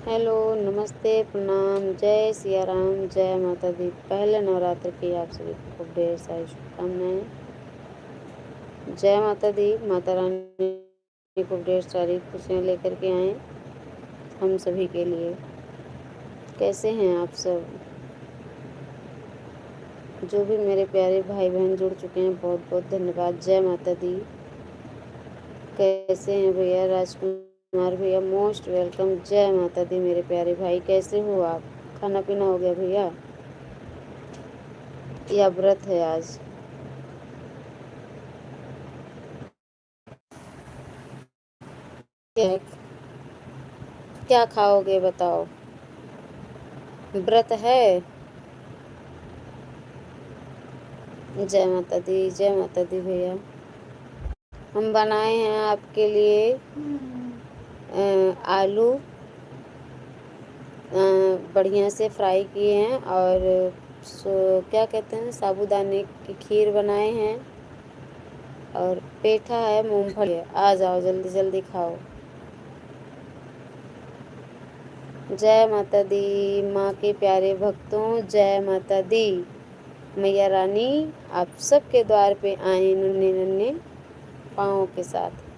Hello, नमस्ते, प्रणाम, जय सिया राम, जय माता दी। पहले नवरात्र की आप सभी को ढेर सारी शुभकामनाएं। जय माता दी। माता रानी को ढेर सारी खुशियाँ लेकर के आए हम सभी के लिए। कैसे हैं आप सब? जो भी मेरे प्यारे भाई बहन जुड़ चुके हैं, बहुत बहुत धन्यवाद। जय माता दी। कैसे हैं भैया? राजकुमार भैया मोस्ट वेलकम। जय माता दी मेरे प्यारे भाई। कैसे हो आप? खाना पीना हो गया भैया या व्रत है आज? क्या क्या खाओगे बताओ? व्रत है? जय माता दी, जय माता दी भैया। हम बनाए हैं आपके लिए आलू बढ़िया से फ्राई किए हैं, और क्या कहते हैं, साबूदाने की खीर बनाए हैं, और पेठा है, मूंगफली है। आ जाओ जल्दी जल्दी खाओ। जय माता दी माँ के प्यारे भक्तों, जय माता दी। मैया रानी आप सबके द्वार पे आए नन्हे नन्हे पाँव के साथ।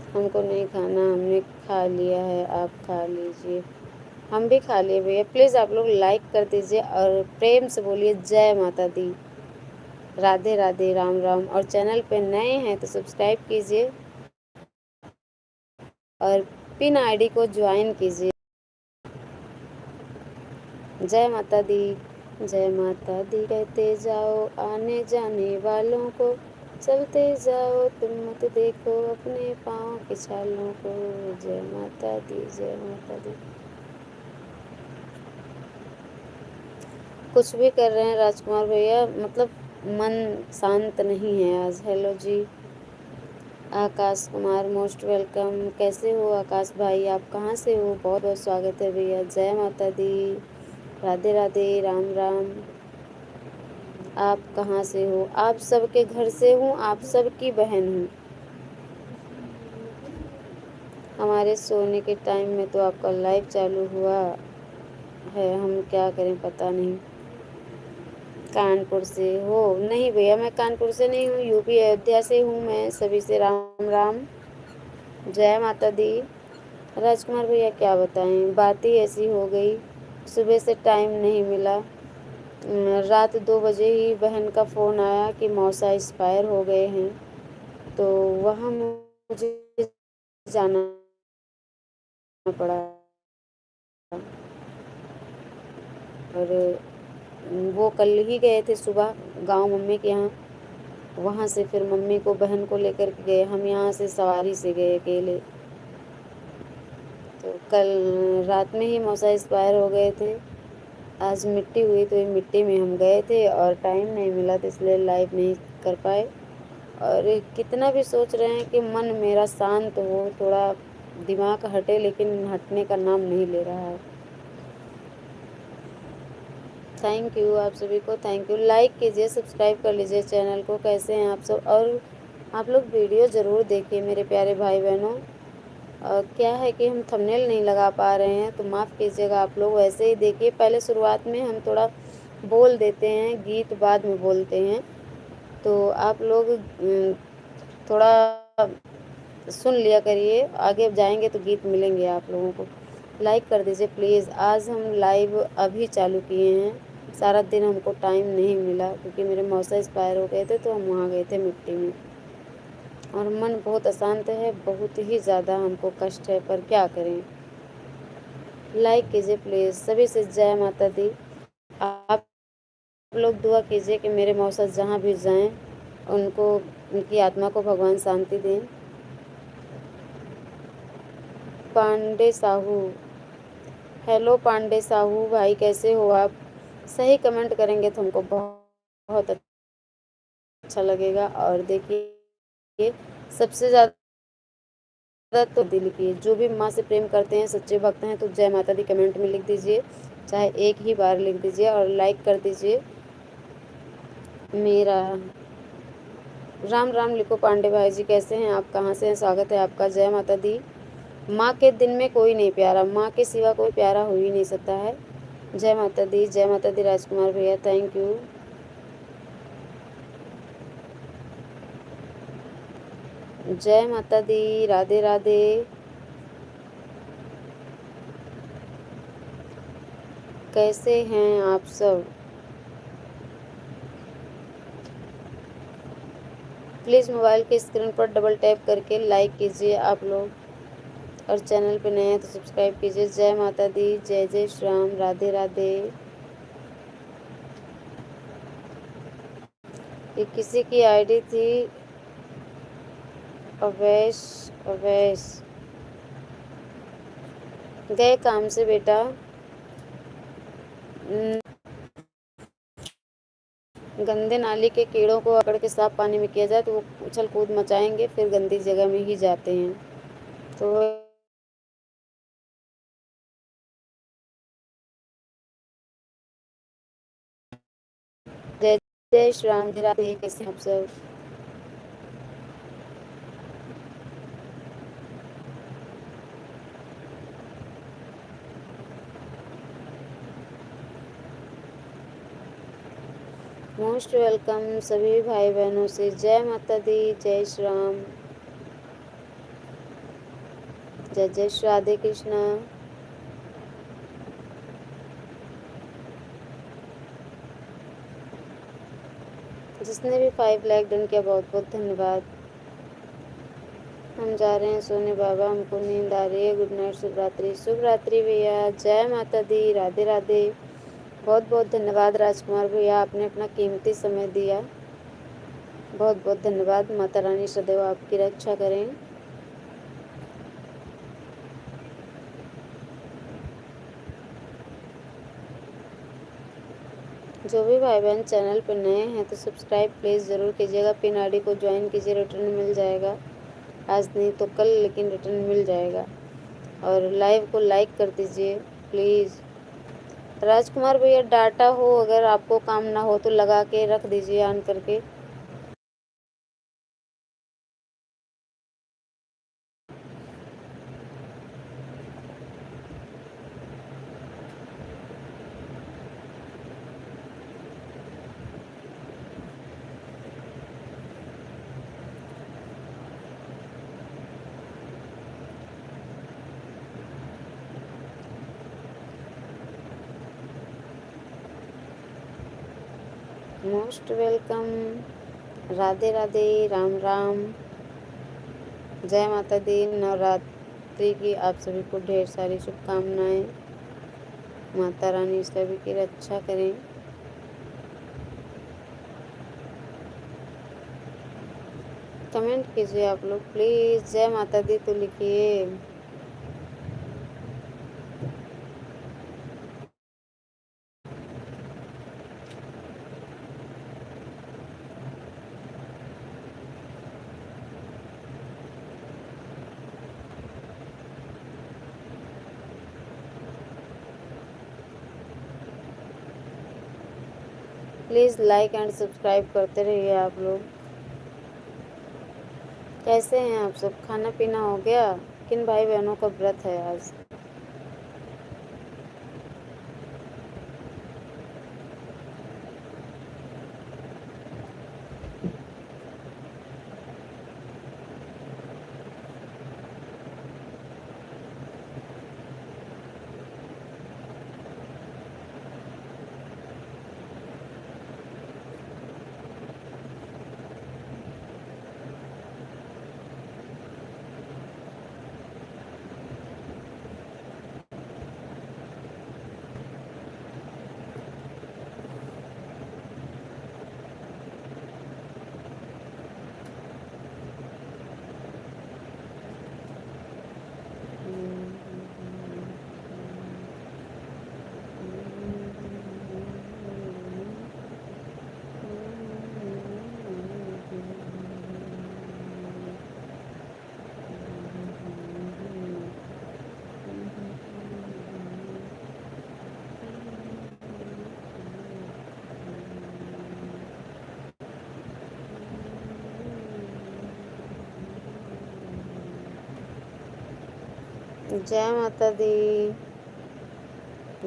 हमको नहीं खाना, हमने खा लिया है, आप खा लीजिए। हम भी खा लिए भैया। प्लीज़ आप लोग लाइक कर दीजिए और प्रेम से बोलिए जय माता दी, राधे राधे, राम राम। और चैनल पे नए हैं तो सब्सक्राइब कीजिए और पिन आईडी को ज्वाइन कीजिए। जय माता दी, जय माता दी कहते जाओ, आने जाने वालों को चलते जाओ, तुम मत देखो अपने पाँव के छालों को। जय माता दी, जय माता दी। कुछ भी कर रहे हैं राजकुमार भैया, मतलब मन शांत नहीं है आज। हेलो जी। Akash Kumar most welcome. कैसे हो आकाश भाई? आप कहाँ से हो? बहुत बहुत स्वागत है भैया। जय माता दी, राधे राधे, राम राम। आप कहाँ से हो? आप सबके घर से हूँ, आप सबकी बहन हूँ। हमारे सोने के टाइम में तो आपका लाइव चालू हुआ है, हम क्या करें पता नहीं। कानपुर से हो? नहीं भैया, मैं कानपुर से नहीं हूँ, यूपी अयोध्या से हूँ मैं। सभी से राम राम, जय माता दी। राजकुमार भैया क्या बताएं, बात ही ऐसी हो गई। सुबह से टाइम नहीं मिला। रात 2 बजे ही बहन का फ़ोन आया कि मौसा एक्सपायर हो गए हैं, तो वहाँ मुझे जाना पड़ा। और वो कल ही गए थे सुबह गांव मम्मी के यहाँ। वहाँ से फिर मम्मी को बहन को लेकर के गए। हम यहाँ से सवारी से गए अकेले। तो कल रात में ही मौसा एक्सपायर हो गए थे। आज मिट्टी हुई तो ये मिट्टी में हम गए थे और टाइम नहीं मिला, तो इसलिए लाइव नहीं कर पाए। और कितना भी सोच रहे हैं कि मन मेरा शांत हो, थोड़ा दिमाग हटे, लेकिन हटने का नाम नहीं ले रहा है। थैंक यू आप सभी को, थैंक यू। लाइक कीजिए, सब्सक्राइब कर लीजिए चैनल को। कैसे हैं आप सब? और आप लोग वीडियो ज़रूर देखिए मेरे प्यारे भाई बहनों। क्या है कि हम थंबनेल नहीं लगा पा रहे हैं, तो माफ़ कीजिएगा आप लोग। वैसे ही देखिए, पहले शुरुआत में हम थोड़ा बोल देते हैं, गीत बाद में बोलते हैं, तो आप लोग थोड़ा सुन लिया करिए। आगे जाएंगे तो गीत मिलेंगे आप लोगों को। लाइक कर दीजिए प्लीज़। आज हम लाइव अभी चालू किए हैं, सारा दिन हमको टाइम नहीं मिला क्योंकि मेरे मौसा एक्सपायर हो गए थे, तो हम वहाँ गए थे मिट्टी में। और मन बहुत अशांत है, बहुत ही ज़्यादा हमको कष्ट है, पर क्या करें। लाइक कीजिए प्लीज़। सभी से जय माता दी। आप लोग दुआ कीजिए कि मेरे मौसा जहाँ भी जाएं, उनको, उनकी आत्मा को भगवान शांति दें। पांडे साहू, हेलो पांडे साहू भाई, कैसे हो आप? सही कमेंट करेंगे तो हमको बहुत बहुत अच्छा लगेगा। और देखिए, सबसे ज़्यादा तो दिल की, जो भी माँ से प्रेम करते हैं, सच्चे भक्त हैं, तो जय माता दी कमेंट में लिख दीजिए, चाहे एक ही बार लिख दीजिए, और लाइक कर दीजिए मेरा। राम राम लिखो पांडे भाई जी, कैसे हैं आप, कहाँ से हैं, स्वागत है आपका। जय माता दी। माँ के दिन में कोई नहीं प्यारा, माँ के सिवा कोई प्यारा हो ही नहीं सकता है। जय माता दी, जय माता दी राजकुमार भैया, थैंक यू। जय माता दी, राधे राधे। कैसे हैं आप सब। प्लीज़ मोबाइल के स्क्रीन पर डबल टैप करके लाइक कीजिए आप लोग, और चैनल पे नए हैं तो सब्सक्राइब कीजिए। जय माता दी, जय जय श्री राम, राधे राधे। ये किसी की आईडी थी, अवैश। अवैश गए काम से बेटा। गंदे नाली के कीड़ों को अकड़ के साफ पानी में किया जाए तो वो उछल कूद मचाएंगे, फिर गंदी जगह में ही जाते हैं। तो जय जय श्री राम, राधे राधे। कैसे हैं आप सब। मोस्ट वेलकम सभी भाई बहनों से। जय माता दी, जय श्री राम, जय जय श्री राधे कृष्णा। जिसने भी 5 लाइक डन किया बहुत बहुत धन्यवाद। हम जा रहे हैं सोने बाबा, हमको नींद आ रही है। गुड नाइट, शुभ रात्रि। शुभ रात्रि भैया, जय माता दी, राधे राधे। बहुत बहुत धन्यवाद राजकुमार भैया, आपने अपना कीमती समय दिया, बहुत बहुत धन्यवाद। माता रानी सदैव आपकी रक्षा करें। जो भी भाई बहन चैनल पर नए हैं तो सब्सक्राइब प्लीज़ ज़रूर कीजिएगा। पिन आईडी को ज्वाइन कीजिए, रिटर्न मिल जाएगा। आज नहीं तो कल, लेकिन रिटर्न मिल जाएगा। और लाइव को लाइक कर दीजिए प्लीज़। राजकुमार भैया डाटा हो, अगर आपको काम ना हो तो लगा के रख दीजिए ऑन करके। मोस्ट वेलकम, राधे राधे, राम राम, जय माता दी। नवरात्रि की आप सभी को ढेर सारी शुभकामनाएं। माता रानी सभी की रक्षा करें। कमेंट कीजिए आप लोग प्लीज़, जय माता दी तो लिखिए। प्लीज़ लाइक एंड सब्सक्राइब करते रहिए आप लोग। कैसे हैं आप सब, खाना पीना हो गया। किन भाई बहनों का व्रत है आज। जय माता दी।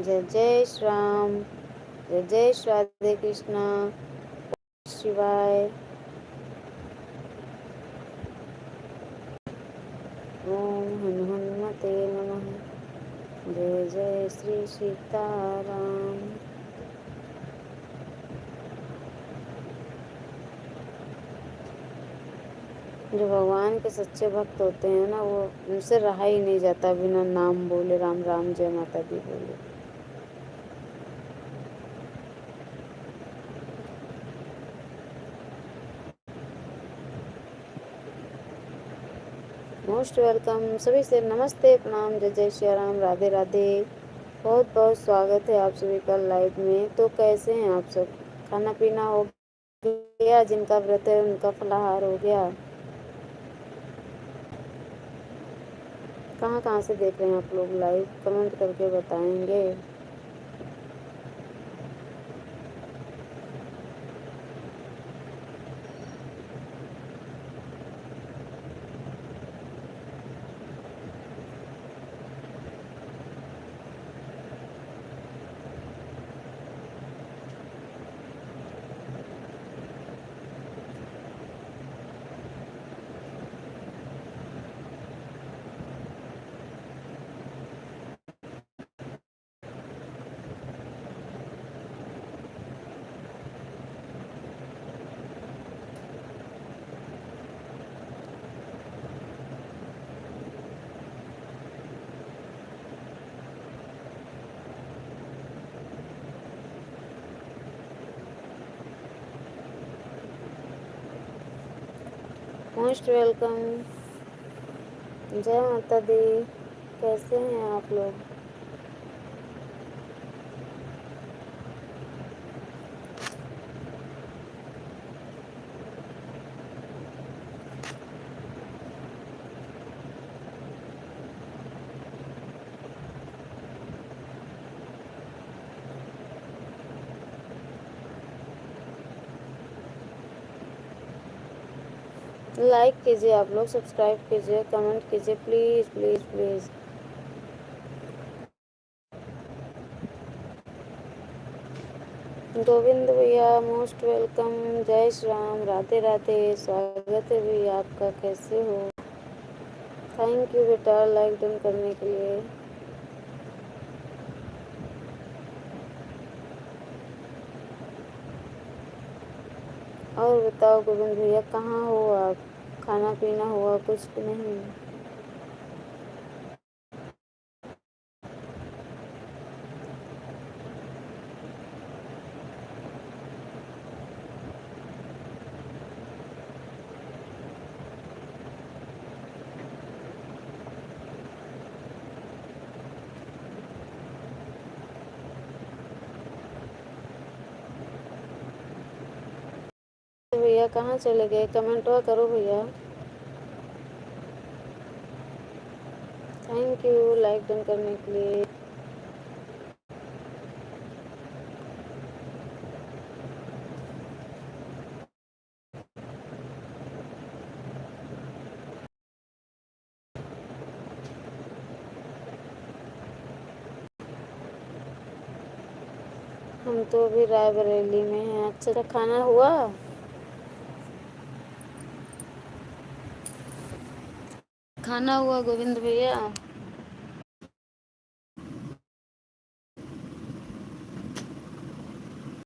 जय जय श्री राम। जय जय श्री राधे कृष्णा। शिवाय। ओम हनुमते नमः। जय जय श्री सीताराम। जो भगवान के सच्चे भक्त होते हैं ना, वो उनसे रहा ही नहीं जाता बिना नाम बोले, राम राम जय माता दी बोले। Most welcome. सभी से नमस्ते, प्रणाम, जय जय श्री राम, राधे राधे। बहुत बहुत स्वागत है आप सभी का लाइव में। तो कैसे हैं आप सब? खाना पीना हो गया? जिनका व्रत है उनका फलाहार हो गया? कहाँ कहाँ से देख रहे हैं आप लोग लाइव? कमेंट करके बताएंगे। Most welcome. जय माता दी। कैसे हैं आप लोग? लाइक कीजिए आप लोग, सब्सक्राइब कीजिए, कमेंट कीजिए, प्लीज़ प्लीज़ प्लीज़। गोविंद भैया मोस्ट वेलकम। जय श्री राम, राधे राधे। स्वागत है भैया आपका। कैसे हो? थैंक यू बेटा लाइक डन करने के लिए। और बताओ गोविंद भैया, कहाँ हो आप? खाना पीना हुआ कुछ कि नहीं? भैया कहाँ चले गए? कमेंट वा करो भैया। थैंक यू लाइक डन करने के लिए। हम तो अभी रायबरेली में हैं। अच्छा, खाना हुआ? खाना हुआ गोविंद भैया?